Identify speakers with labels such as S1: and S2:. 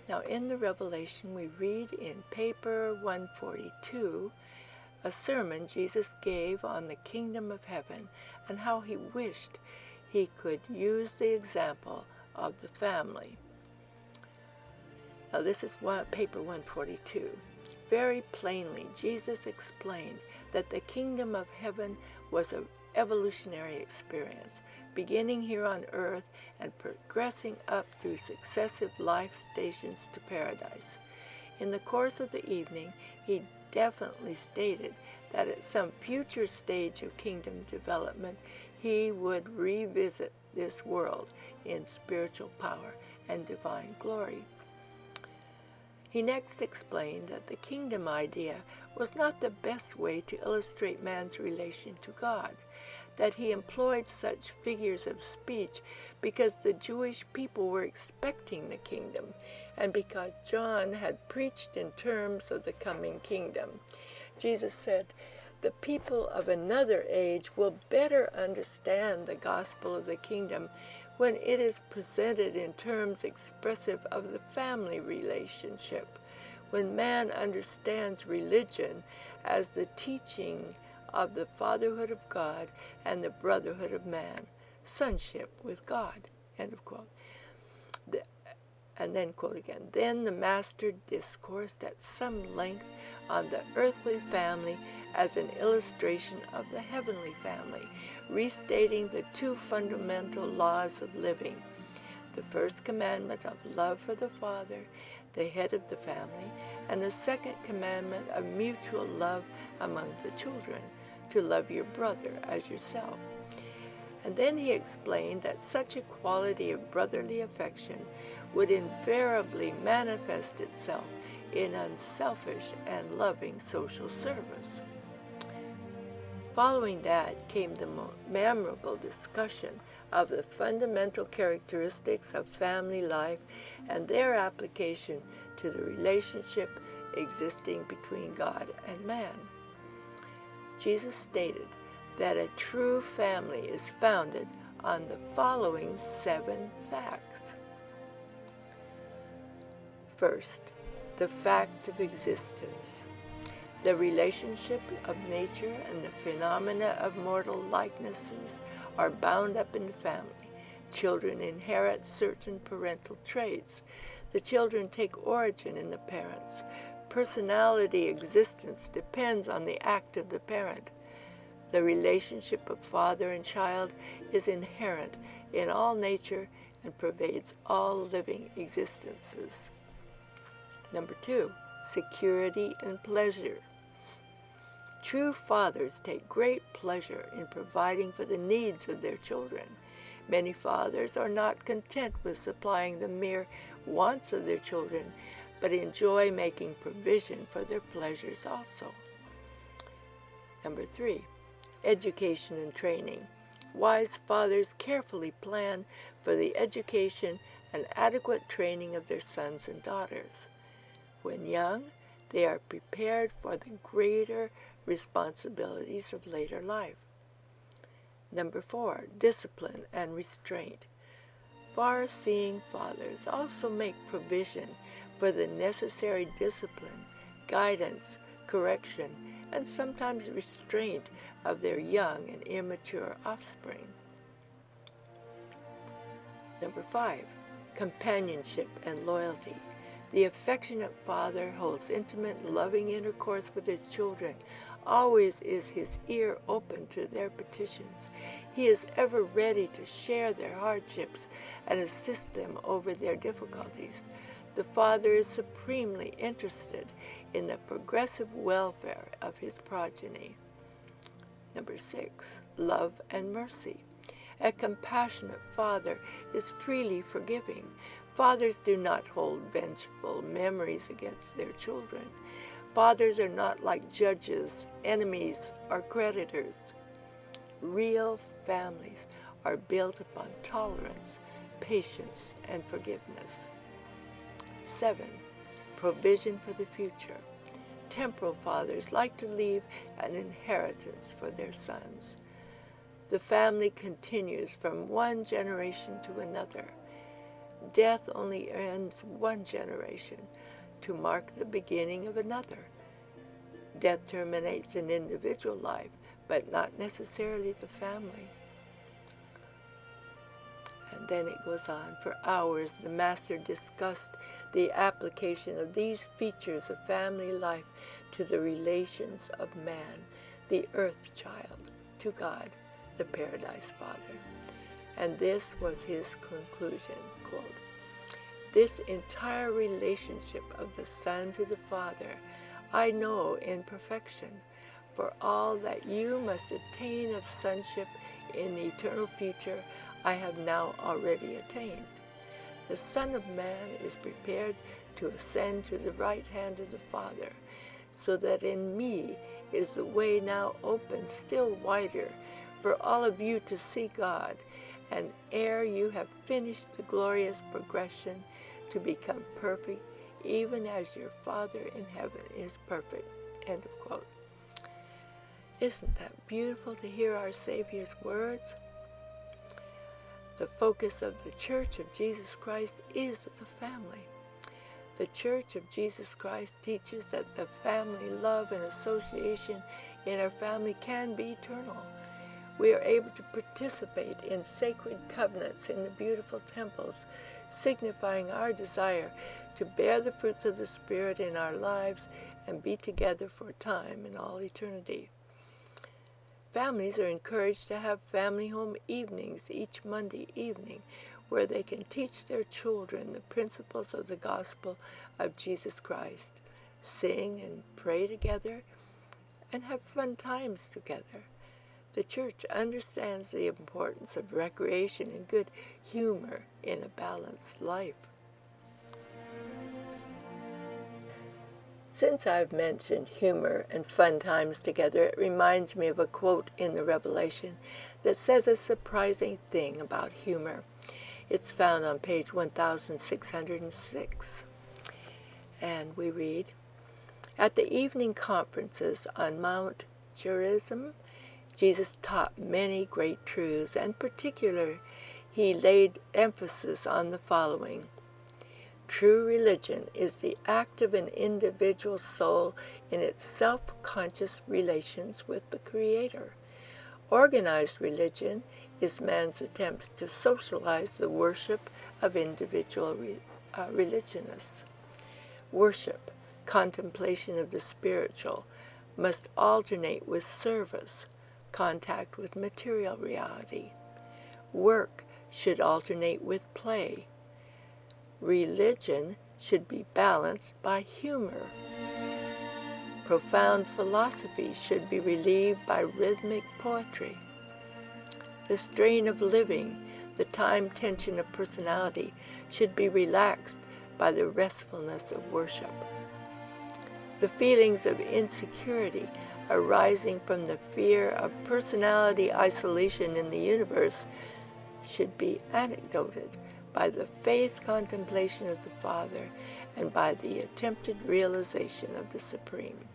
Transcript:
S1: Now in the Revelation we read in paper 142 a sermon Jesus gave on the kingdom of heaven and how he wished he could use the example of the family. Now this is paper 142. Very plainly, Jesus explained that the kingdom of heaven was an evolutionary experience, beginning here on earth and progressing up through successive life stations to paradise. In the course of the evening, he definitely stated that at some future stage of kingdom development, he would revisit this world in spiritual power and divine glory. He next explained that the kingdom idea was not the best way to illustrate man's relation to God, that he employed such figures of speech because the Jewish people were expecting the kingdom, and because John had preached in terms of the coming kingdom. Jesus said, "The people of another age will better understand the gospel of the kingdom when it is presented in terms expressive of the family relationship, when man understands religion as the teaching of the fatherhood of God and the brotherhood of man, sonship with God." End of quote. And then quote again, "Then the Master discoursed at some length on the earthly family as an illustration of the heavenly family, restating the two fundamental laws of living. The first commandment of love for the father, the head of the family, and the second commandment of mutual love among the children, to love your brother as yourself." And then he explained that such a quality of brotherly affection would invariably manifest itself in unselfish and loving social service. Following that came the memorable discussion of the fundamental characteristics of family life and their application to the relationship existing between God and man. Jesus stated that a true family is founded on the following 7 facts. First, the fact of existence. The relationship of nature and the phenomena of mortal likenesses are bound up in the family. Children inherit certain parental traits. The children take origin in the parents. Personality existence depends on the act of the parent. The relationship of father and child is inherent in all nature and pervades all living existences. Number 2, security and pleasure. True fathers take great pleasure in providing for the needs of their children. Many fathers are not content with supplying the mere wants of their children, but enjoy making provision for their pleasures also. Number 3, education and training. Wise fathers carefully plan for the education and adequate training of their sons and daughters. When young, they are prepared for the greater responsibilities of later life. Number 4, discipline and restraint. Far-seeing fathers also make provision for the necessary discipline, guidance, correction, and sometimes restraint of their young and immature offspring. Number 5, companionship and loyalty. The affectionate father holds intimate, loving intercourse with his children. Always is his ear open to their petitions. He is ever ready to share their hardships and assist them over their difficulties. The father is supremely interested in the progressive welfare of his progeny. Number 6, love and mercy. A compassionate father is freely forgiving. Fathers do not hold vengeful memories against their children. Fathers are not like judges, enemies, or creditors. Real families are built upon tolerance, patience, and forgiveness. 7, provision for the future. Temporal fathers like to leave an inheritance for their sons. The family continues from one generation to another. Death only ends one generation to mark the beginning of another. Death terminates an individual life, but not necessarily the family. And then it goes on. For hours, the Master discussed the application of these features of family life to the relations of man, the earth child, to God, the Paradise Father. And this was his conclusion, quote, "This entire relationship of the Son to the Father I know in perfection, for all that you must attain of sonship in the eternal future I have now already attained. The Son of Man is prepared to ascend to the right hand of the Father, so that in me is the way now open still wider for all of you to see God, and ere you have finished the glorious progression to become perfect, even as your Father in heaven is perfect." End of quote. Isn't that beautiful to hear our Savior's words? The focus of the Church of Jesus Christ is the family. The Church of Jesus Christ teaches that the family love and association in our family can be eternal. We are able to participate in sacred covenants in the beautiful temples, signifying our desire to bear the fruits of the Spirit in our lives and be together for time in all eternity. Families are encouraged to have family home evenings each Monday evening, where they can teach their children the principles of the gospel of Jesus Christ, sing and pray together, and have fun times together. The Church understands the importance of recreation and good humor in a balanced life. Since I've mentioned humor and fun times together, it reminds me of a quote in the Revelation that says a surprising thing about humor. It's found on page 1606. And we read, "At the evening conferences on Mount Gerizim, Jesus taught many great truths, and particularly he laid emphasis on the following. True religion is the act of an individual soul in its self-conscious relations with the Creator. Organized religion is man's attempts to socialize the worship of individual religionists. Worship, contemplation of the spiritual, must alternate with service, contact with material reality. Work should alternate with play. Religion should be balanced by humor. Profound philosophy should be relieved by rhythmic poetry. The strain of living, the time tension of personality, should be relaxed by the restfulness of worship. The feelings of insecurity arising from the fear of personality isolation in the universe should be anecdoted by the faith contemplation of the Father and by the attempted realization of the Supreme."